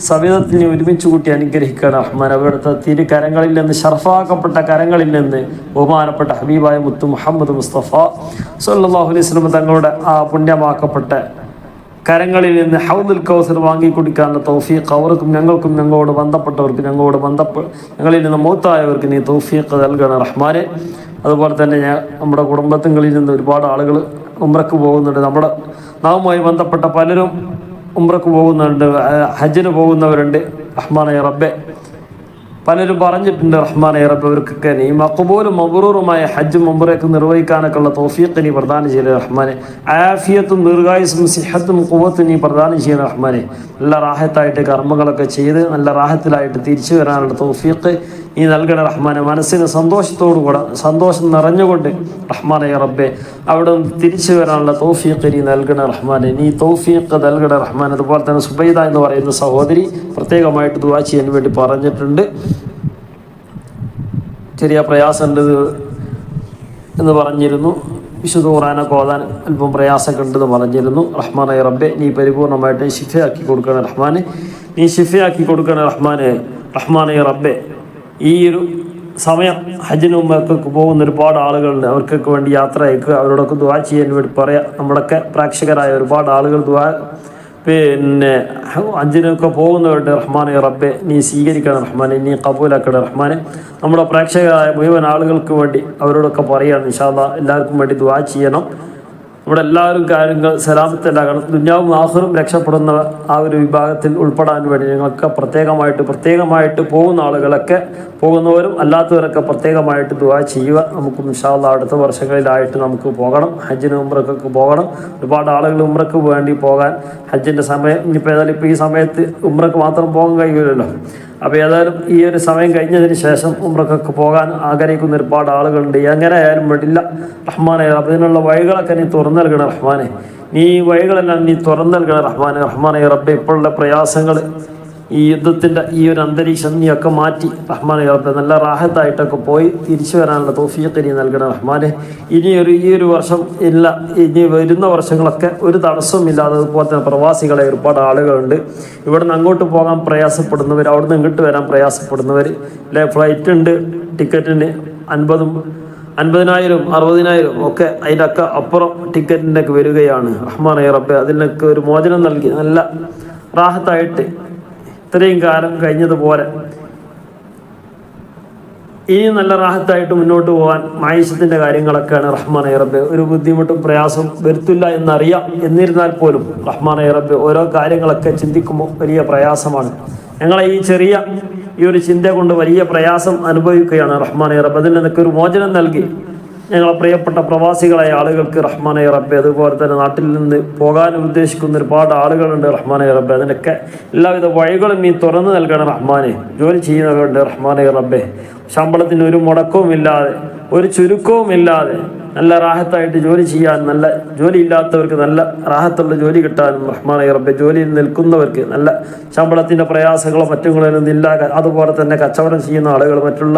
സവിധത്തിൽ നീ ഒരുമിച്ച് കൂട്ടി അനുഗ്രഹിക്കണം റഹ്മാൻ. അവിടുത്തെ കരങ്ങളിൽ നിന്ന്, ഷർഫാക്കപ്പെട്ട കരങ്ങളിൽ നിന്ന് ബഹുമാനപ്പെട്ട ഹബീബായ മുത്ത് മുഹമ്മദ് മുസ്തഫ സല്ലല്ലാഹു അലൈഹി വസല്ലം തങ്ങളുടെ ആ പുണ്യമാക്കപ്പെട്ട കരങ്ങളിൽ നിന്ന് ഹൗദുൽ കൗസർ വാങ്ങിക്കുടിക്കാനുള്ള തൗഫീഖ് അവർക്കും ഞങ്ങൾക്കും ഞങ്ങളോട് ബന്ധപ്പെട്ടവർക്ക് ഞങ്ങളിൽ നിന്ന് മൗത്തായവർക്ക് നീ തൗഫീഖ് നൽകണം റഹ്മാനെ. അതുപോലെ തന്നെ നമ്മുടെ കുടുംബത്തുകളിൽ നിന്ന് ഒരുപാട് ആളുകൾ ഉംറക്ക് പോകുന്നുണ്ട്. നാവുമായി ബന്ധപ്പെട്ട പലരും ഉംറക്ക് പോകുന്നുണ്ട്, ഹജ്ജിന് പോകുന്നവരുണ്ട്. റഹ്മാനെ റബ്ബെ, പലരും പറഞ്ഞിട്ടുണ്ട് റഹ്മാനെ റബ്ബെ, അവർക്കൊക്കെ നീ മഖ്ബൂലും മബ്റൂറുമായ ഹജ്ജും ഉംറയൊക്കെ നിർവഹിക്കാനൊക്കെ ഉള്ള തൗഫീഖ് നീ പ്രദാനം ചെയ്യണം റഹ്മാനെ. ആഫിയത്തും ദീർഘായുസ്സും സിഹത്തും ഖുവ്വത്തും നീ പ്രദാനം ചെയ്യണം റഹ്മാനെ. നല്ല റാഹത്തായിട്ട് കർമ്മങ്ങളൊക്കെ ചെയ്ത് നല്ല റാഹത്തിലായിട്ട് തിരിച്ചു വരാനുള്ള തൗഫീഖ് നീ നൽകണ റഹ്മാനെ. മനസ്സിന് സന്തോഷത്തോടുകൂടെ സന്തോഷം നിറഞ്ഞുകൊണ്ട് റഹ്മാനെ റബ്ബെ അവിടെ നിന്ന് തിരിച്ചു വരാനുള്ള തൗഫീഖ് നീ നൽകണ റഹ്മാനെ. നീ തൗഫീഖ് നൽകണ റഹ്മാൻ. അതുപോലെ തന്നെ സുബൈദ എന്ന് പറയുന്ന സഹോദരി പ്രത്യേകമായിട്ട് ദുആ ചെയ്യാൻ വേണ്ടി പറഞ്ഞിട്ടുണ്ട്. ചെറിയ പ്രയാസമുണ്ട് എന്ന് പറഞ്ഞിരുന്നു. വിശുദ്ധ ഖുർആനൊക്കെ ഓതാൻ അല്പം പ്രയാസമൊക്കെ ഉണ്ടെന്ന് പറഞ്ഞിരുന്നു. റഹ്മാനെ റബ്ബെ നീ പരിപൂർണമായിട്ട് ശിഫയാക്കി കൊടുക്കണ റഹ്മാനെ. നീ ശിഫയാക്കി കൊടുക്കണ റഹ്മാനെ. റഹ്മാനെ റബ്ബെ ഈ ഒരു സമയം ഹജ്ജിനും ഉംറയ്ക്കൊക്കെ പോകുന്ന ഒരുപാട് ആളുകളുണ്ട്. അവർക്കൊക്കെ വേണ്ടി യാത്ര അയക്കുക, അവരോടൊക്കെ ദുആ ചെയ്യാൻ വേണ്ടി പറയാം. നമ്മുടെയൊക്കെ പ്രേക്ഷകരായ ഒരുപാട് ആളുകൾ ദുആ ഹജ്ജിനൊക്കെ പോകുന്നവരുടെ റഹ്മാനെ റബ്ബെ നീ സ്വീകരിക്കണം റഹ്മാനെ. നീ കബൂലാക്കണം റഹ്മാനെ. നമ്മുടെ പ്രേക്ഷകരായ മുഴുവൻ ആളുകൾക്ക് വേണ്ടി അവരോടൊക്കെ പറയുകയാണ്. ഇൻഷാ അല്ലാഹ് എല്ലാവർക്കും വേണ്ടി ദുആ ചെയ്യണം. നമ്മുടെ എല്ലാവരും കാര്യങ്ങൾ സലാമത്തിലാകണം. ദുനിയാവും ആഖിറവും രക്ഷപ്പെടുന്ന ആ ഒരു വിഭാഗത്തിൽ ഉൾപ്പെടാൻ വേണ്ടി ഞങ്ങൾക്ക് പ്രത്യേകമായിട്ട് പോകുന്ന ആളുകളൊക്കെ, പോകുന്നവരും അല്ലാത്തവരൊക്കെ പ്രത്യേകമായിട്ട് ദുആ ചെയ്യുക. നമുക്ക് ഇൻഷാ അല്ലാഹ് അടുത്ത വർഷങ്ങളിലായിട്ട് നമുക്ക് പോകണം, ഹജ്ജിന് ഉംറയ്ക്കൊക്കെ പോകണം. ഒരുപാട് ആളുകൾ ഉംറയ്ക്ക് വേണ്ടി പോകാൻ ഹജ്ജിൻ്റെ സമയം ഇനിയിപ്പോൾ ഏതായാലും ഇപ്പോൾ ഈ സമയത്ത് ഉംറയ്ക്ക് മാത്രം പോകാൻ കഴിയില്ലല്ലോ. അപ്പോൾ ഏതായാലും ഈ ഒരു സമയം കഴിഞ്ഞതിന് ശേഷം ഉംറയ്ക്കൊക്കെ പോകാൻ ആഗ്രഹിക്കുന്ന ഒരുപാട് ആളുകളുണ്ട്. എങ്ങനെ ആയാലും വേണ്ടില്ല റഹ്മാനെ. അതിനുള്ള വഴികളൊക്കെ നീ തുറന്നു നൽകണം റഹ്മാനെ. നീ വഴികളെല്ലാം നീ തുറന്നു നൽകണം റഹ്മാനെ. റഹ്മാനെ റബ്ബെ ഇപ്പോഴുള്ള പ്രയാസങ്ങൾ, ഈ യുദ്ധത്തിൻ്റെ ഈ ഒരു അന്തരീക്ഷം നീയൊക്കെ മാറ്റി റഹ്മാനെ റബ്ബെ നല്ല റാഹത്തായിട്ടൊക്കെ പോയി തിരിച്ചു വരാനുള്ള തൗഫീഖ് നീ നൽകണം റഹ്മാനെ. ഈ ഒരു വർഷം ഇല്ല, ഇനി വരുന്ന വർഷങ്ങളൊക്കെ ഒരു തടസ്സവും ഇല്ലാതെ അതുപോലെ തന്നെ പ്രവാസികളെ ഒരുപാട് ആളുകളുണ്ട്. ഇവിടെ നിന്ന് അങ്ങോട്ട് പോകാൻ പ്രയാസപ്പെടുന്നവർ, അവിടെ നിന്ന് ഇങ്ങോട്ട് വരാൻ പ്രയാസപ്പെടുന്നവർ, അല്ലെ ഫ്ലൈറ്റ് ഉണ്ട്, ടിക്കറ്റിന് 50,000 60,000 ഒക്കെ അതിനൊക്കെ അപ്പുറം ടിക്കറ്റിൻ്റെ ഒക്കെ വരികയാണ് റഹ്മാനെ റബ്ബെ. അതിനൊക്കെ ഒരു മോചനം നൽകി നല്ല റാഹത്തായിട്ട് ഇത്രയും കാലം കഴിഞ്ഞതുപോലെ ഇനി നല്ല റാഹത്തായിട്ട് മുന്നോട്ട് പോകാൻ മൈഷത്തിൻ്റെ കാര്യങ്ങളൊക്കെയാണ് റഹ്മാനെ റബ്ബെ. ഒരു ബുദ്ധിമുട്ടും പ്രയാസം വരുത്തില്ല എന്നറിയാം. എന്നിരുന്നാൽ പോലും റഹ്മാനെ റബ്ബെ ഓരോ കാര്യങ്ങളൊക്കെ ചിന്തിക്കുമ്പോൾ വലിയ പ്രയാസമാണ്. ഞങ്ങളെ ഈ ഒരു ചിന്ത കൊണ്ട് വലിയ പ്രയാസം അനുഭവിക്കുകയാണ് റഹ്മാനെ റബ്ബെ. അതിൽ നിന്നൊക്കെ ഒരു മോചനം നൽകി ഞങ്ങളെ പ്രിയപ്പെട്ട പ്രവാസികളായ ആളുകൾക്ക് റഹ്മാനെ റബ്ബെ, അതുപോലെ തന്നെ നാട്ടിൽ നിന്ന് പോകാൻ ഉദ്ദേശിക്കുന്ന ഒരുപാട് ആളുകളുണ്ട് റഹ്മാനെ റബ്ബെ. അതിനൊക്കെ എല്ലാവിധ വഴികളും നീ തുറന്നു നൽകണം റഹ്മാനെ. ജോലി ചെയ്യുന്നവരുണ്ട് റഹ്മാനെ റബ്ബെ, ശമ്പളത്തിന് ഒരു മുടക്കവും ഇല്ലാതെ ഒരു ചുരുക്കവും ഇല്ലാതെ നല്ല റാഹത്തായിട്ട് ജോലി ചെയ്യാൻ, നല്ല ജോലി ഇല്ലാത്തവർക്ക് നല്ല റാഹത്തുള്ള ജോലി കിട്ടാനും റഹ്മാനെ റബ്ബെ, ജോലിയിൽ നിൽക്കുന്നവർക്ക് നല്ല ശമ്പളത്തിൻ്റെ പ്രയാസങ്ങളോ മറ്റുകളൊന്നും ഇല്ലാതെ, അതുപോലെ തന്നെ കച്ചവടം ചെയ്യുന്ന ആളുകൾ, മറ്റുള്ള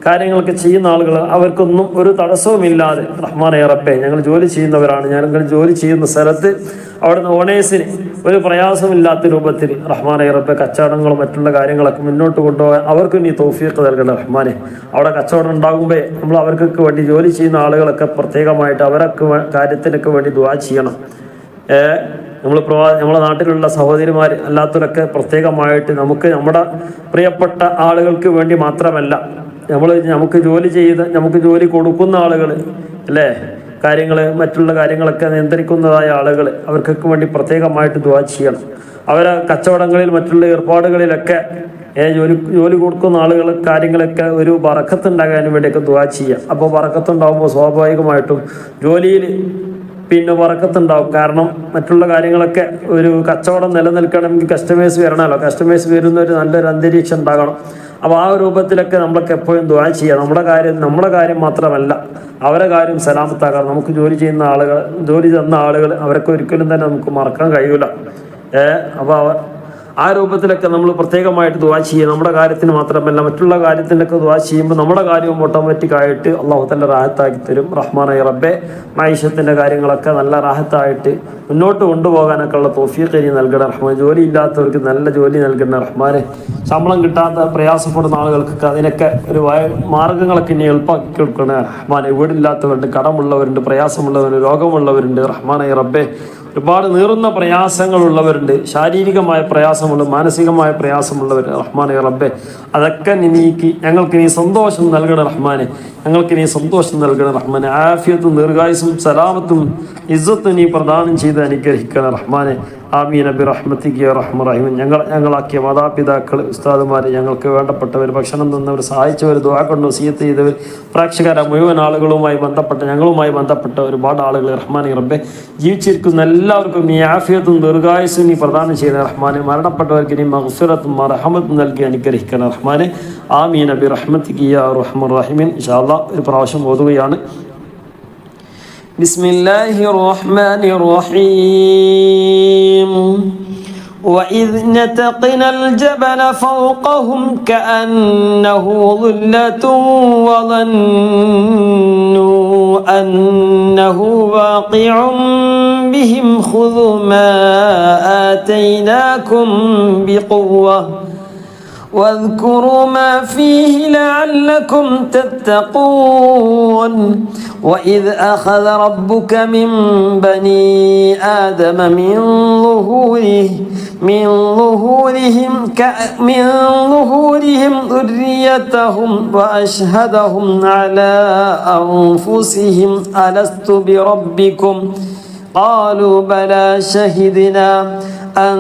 കാര്യങ്ങളൊക്കെ ചെയ്യുന്ന ആളുകൾ, അവർക്കൊന്നും ഒരു തടസ്സവുമില്ലാതെ റഹ്മാനെ റബ്ബെ ഞങ്ങൾ ജോലി ചെയ്യുന്നവരാണ്. ഞങ്ങൾ ജോലി ചെയ്യുന്ന സ്ഥലത്ത് അവിടുന്ന് ഓണേഴ്സിന് ഒരു പ്രയാസമില്ലാത്ത രൂപത്തിൽ റഹ്മാനെ റബ്ബെ കച്ചവടങ്ങളും മറ്റുള്ള കാര്യങ്ങളൊക്കെ മുന്നോട്ട് കൊണ്ടുപോകാൻ അവർക്ക് നീ തൗഫീഖ് നൽകണം റഹ്മാനെ. അവിടെ കച്ചവടം ഉണ്ടാകുമ്പോൾ നമ്മൾ അവർക്കൊക്കെ വേണ്ടി ജോലി ചെയ്യുന്ന ആളുകളൊക്കെ പ്രത്യേകമായിട്ട് അവരൊക്കെ കാര്യത്തിനൊക്കെ വേണ്ടി ദുആ ചെയ്യണം. നമ്മളെ നാട്ടിലുള്ള സഹോദരിമാർ അല്ലാത്തവരൊക്കെ പ്രത്യേകമായിട്ട് നമ്മുടെ പ്രിയപ്പെട്ട ആളുകൾക്ക് വേണ്ടി മാത്രമല്ല, നമുക്ക് ജോലി കൊടുക്കുന്ന ആളുകൾ അല്ലേ, മറ്റുള്ള കാര്യങ്ങളൊക്കെ നിയന്ത്രിക്കുന്നതായ ആളുകൾ, അവർക്കൊക്കെ വേണ്ടി പ്രത്യേകമായിട്ട് ദുആ ചെയ്യണം. അവരെ കച്ചവടങ്ങളിൽ മറ്റുള്ള ഏർപ്പാടുകളിലൊക്കെ ജോലി കൊടുക്കുന്ന ആളുകൾ കാര്യങ്ങളൊക്കെ ഒരു ബറക്കത്തുണ്ടാകാൻ വേണ്ടിയൊക്കെ ദുആ ചെയ്യുക. അപ്പോൾ ബറക്കത്തുണ്ടാകുമ്പോൾ സ്വാഭാവികമായിട്ടും ജോലിയിൽ ബറക്കത്തുണ്ടാവും. കാരണം മറ്റുള്ള കാര്യങ്ങളൊക്കെ ഒരു കച്ചവടം നിലനിൽക്കണമെങ്കിൽ കസ്റ്റമേഴ്സ് വരണമല്ലോ. കസ്റ്റമേഴ്സ് വരുന്ന ഒരു നല്ലൊരു അന്തരീക്ഷം ഉണ്ടാകണം. അപ്പോൾ ആ രൂപത്തിലൊക്കെ നമ്മളൊക്കെ എപ്പോഴും ദുആ ചെയ്യുക. നമ്മുടെ കാര്യം മാത്രമല്ല, അവരെ കാര്യം സലാമത്താക്കണം. നമുക്ക് ജോലി തന്ന ആളുകൾ അവരൊക്കെ ഒരിക്കലും തന്നെ നമുക്ക് മറക്കാൻ കഴിയില്ല. അപ്പോൾ ആ രൂപത്തിലൊക്കെ നമ്മൾ പ്രത്യേകമായിട്ട് ദുആ ചെയ്യുക. നമ്മുടെ കാര്യത്തിന് മാത്രമല്ല മറ്റുള്ള കാര്യത്തിനൊക്കെ ദുആ ചെയ്യുമ്പോൾ നമ്മുടെ കാര്യവും ഓട്ടോമാറ്റിക്കായിട്ട് അല്ലാഹു തആല റാഹത്താക്കി തരും റഹ്മാനെ റബ്ബെ. മൈഷത്തിൻ്റെ കാര്യങ്ങളൊക്കെ നല്ല റാഹത്തായിട്ട് മുന്നോട്ട് കൊണ്ടുപോകാനൊക്കെ ഉള്ള തൗഫീഖ് നീ നൽകണം റഹ്മാൻ. ജോലി ഇല്ലാത്തവർക്ക് നല്ല ജോലി നൽകണം റഹ്മാനെ. ശമ്പളം കിട്ടാത്ത പ്രയാസപ്പെടുന്ന ആളുകൾക്കൊക്കെ അതിനൊക്കെ ഒരു മാർഗ്ഗങ്ങളൊക്കെ ഇനി എളുപ്പമാക്കി കൊടുക്കണേ റഹ്മാനെ. വീടില്ലാത്തവരുണ്ട്, കടമുള്ളവരുണ്ട്, പ്രയാസമുള്ളവരുണ്ട്, രോഗമുള്ളവരുണ്ട് റഹ്മാനെ റബ്ബെ. ഒരുപാട് നീറുന്ന പ്രയാസങ്ങളുള്ളവരുണ്ട്, ശാരീരികമായ പ്രയാസമുള്ള, മാനസികമായ പ്രയാസമുള്ളവർ റഹ്മാനെ റബ്ബെ. അതൊക്കെ നീക്കി ഞങ്ങൾക്ക് നീ സന്തോഷം നൽകണം റഹ്മാനെ. ഞങ്ങൾക്ക് നീ സന്തോഷം നൽകണം റഹ്മാനെ. ആഫിയത്തും ദീർഘായുസും സലാമത്തും ഇസ്സത്തും നീ പ്രദാനം ചെയ്ത് അനുഗ്രഹിക്കണം റഹ്മാനെ. ആമീൻ ബിറഹ്മതിക യാ റഹ്മാൻ റഹീം. ഞങ്ങളാക്കിയ മാതാപിതാക്കൾ, ഉസ്താദുമാർ, ഞങ്ങൾക്ക് വേണ്ടപ്പെട്ടവർ, ഭക്ഷണം തന്നവർ, സഹായിച്ചവർ, ദുആ കൊണ്ട് വസിയത്ത് ചെയ്തവർ, പ്രേക്ഷകര മുഴുവൻ ആളുകളുമായി ബന്ധപ്പെട്ട ഞങ്ങളുമായി ബന്ധപ്പെട്ട ഒരുപാട് ആളുകൾ റഹ്മാനെ റബ്ബെ, ജീവിച്ചിരിക്കുന്ന എല്ലാവർക്കും നീ ആഫിയത്തും ദീർഘായുസ്സും നീ പ്രദാനം ചെയ്ത റഹ്മാനെ, മരണപ്പെട്ടവർക്ക് നീ മഗ്ഫിറത്തും റഹ്മത്തും നൽകി അനുഗ്രഹിക്കണം റഹ്മാനെ. ആമീൻ ബിറഹ്മതിക യാ റഹ്മാൻ റഹീം. ഇൻഷാ അല്ലാഹ് ഒരു പ്രാവശ്യം ഓതുകയാണ്. ബിസ്മില്ലാഹിർ റഹ്മാനിർ റഹീം. وإذ نتقنا الجبل فوقهم كأنه ظلة وظنوا أنه واقع بهم خذوا ما آتيناكم بقوة واذكروا ما فيه لعلكم تتقون. وإذ أخذ ربك من بني آدم من ظهورهم ذريتهم وأشهدهم على أنفسهم ألست بربكم قالوا بلى شهدنا أن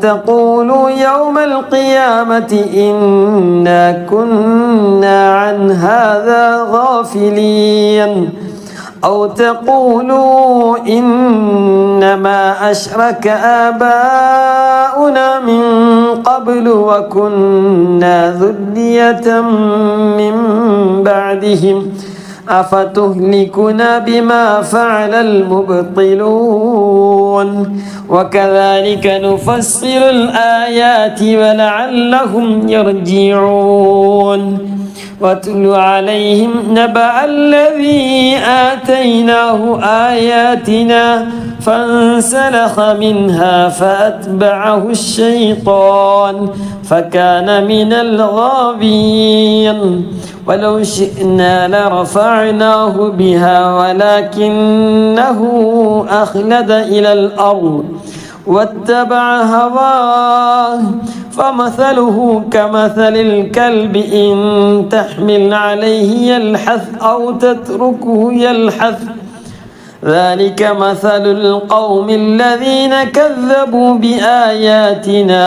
تقولوا يوم القيامة إنا كنا عن هذا غافلين أو تقولوا إنما أشرك آباؤنا من قبل وكنا ذرية من بعدهم أفتهلكنا بما فعل المبطلون وكذلك نفصل الآيات ولعلهم يرجعون. واتل عليهم نبأ الذي آتيناه آياتنا فانسلخ منها فأتبعه الشيطان فكان من الغاوين. ولو شئنا لرفعناه بها ولكنه أخلد إلى الأرض واتبع هواه فمثله كمثل الكلب إن تحمل عليه يلحث أو تتركه يلحث ذلك مثل القوم الذين كذبوا بآياتنا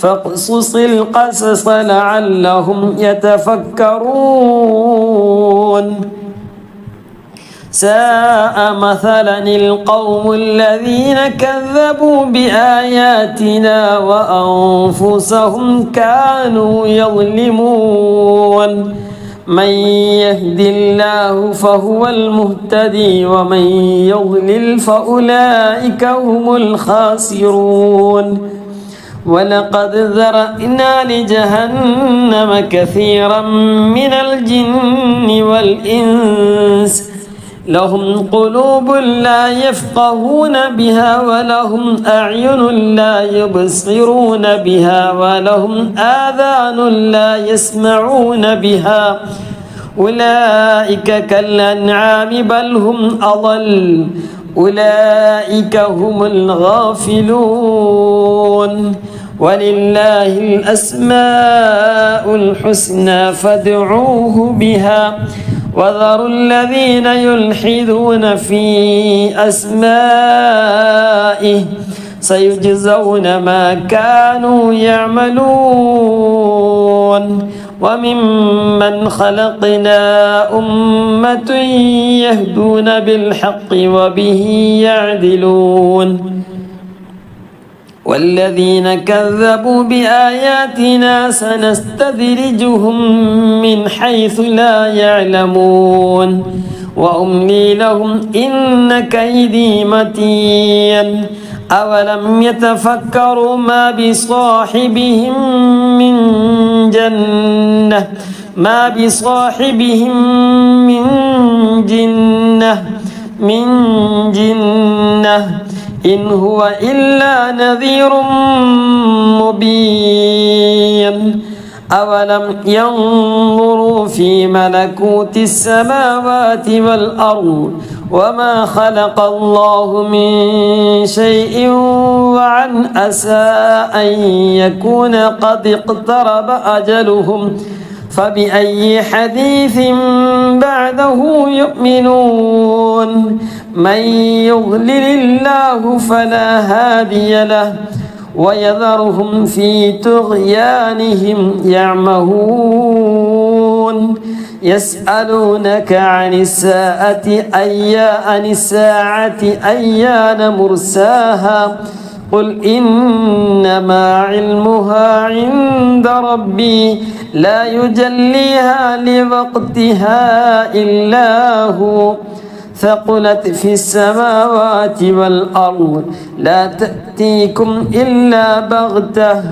فاقصص القصص لعلهم يتفكرون. ساء مثلا القوم الذين كذبوا بآياتنا وأنفسهم كانوا يظلمون. من يهد الله فهو المهتدي ومن يضلل فأولئك هم الخاسرون. ولقد ذرأنا لجهنم كثيرا من الجن والإنس لهم قلوب لا يفقهون بها ولهم أعين لا يبصرون بها ولهم آذان لا يسمعون بها أولئك كالأنعام بل هم أضل أولئك هم الغافلون. ولله الأسماء الحسنى فادعوه بها وذروا الذين يلحدون في أسمائه سيجزون ما كانوا يعملون. وممن خلقنا أمة يهدون بالحق وبه يعدلون. والذين كذبوا بآياتنا سنستدرجهم من حيث لا يعلمون وأملي لهم إن كيدي متين. أولم يتفكروا ما بصاحبهم من جنة إن هو إلا نذير مبين. أولم ينظروا في ملكوت السماوات والأرض وما خلق الله من شيء وعن عسى أن يكون قد اقترب أجلهم فبأي حديث بعده يؤمنون من يضلل الله فلا هادي له ويذرهم في طغيانهم يعمهون يسألونك عن الساعة أيان مرساها قل إنما علمها عند ربي لا يجليها لوقتها إلا هو ثقلت في السماوات والأرض لا تأتيكم إلا بغتة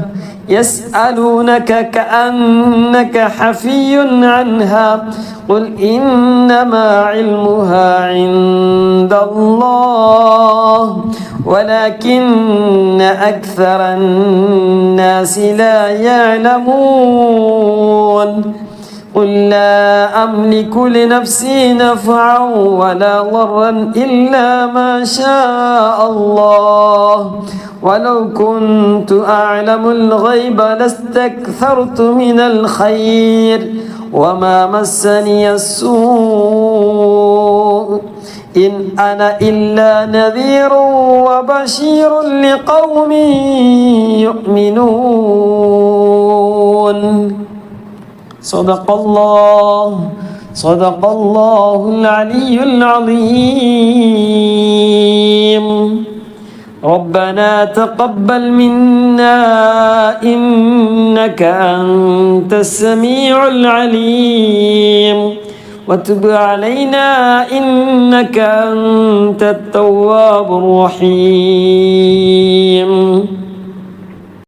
يسألونك كأنك حفي عنها قل إنما علمها عند الله ولكن أكثر الناس لا يعلمون قل لا أملك لنفسي نفعا ولا ضرا إلا ما شاء الله ولو كنت أعلم الغيب لاستكثرت من الخير وما مسني السوء إن أنا إلا نذير وبشير لقوم يؤمنون صدق الله العلي العظيم ربنا تقبل منا إنك أنت السميع العليم وتب علينا إنك أنت التواب الرحيم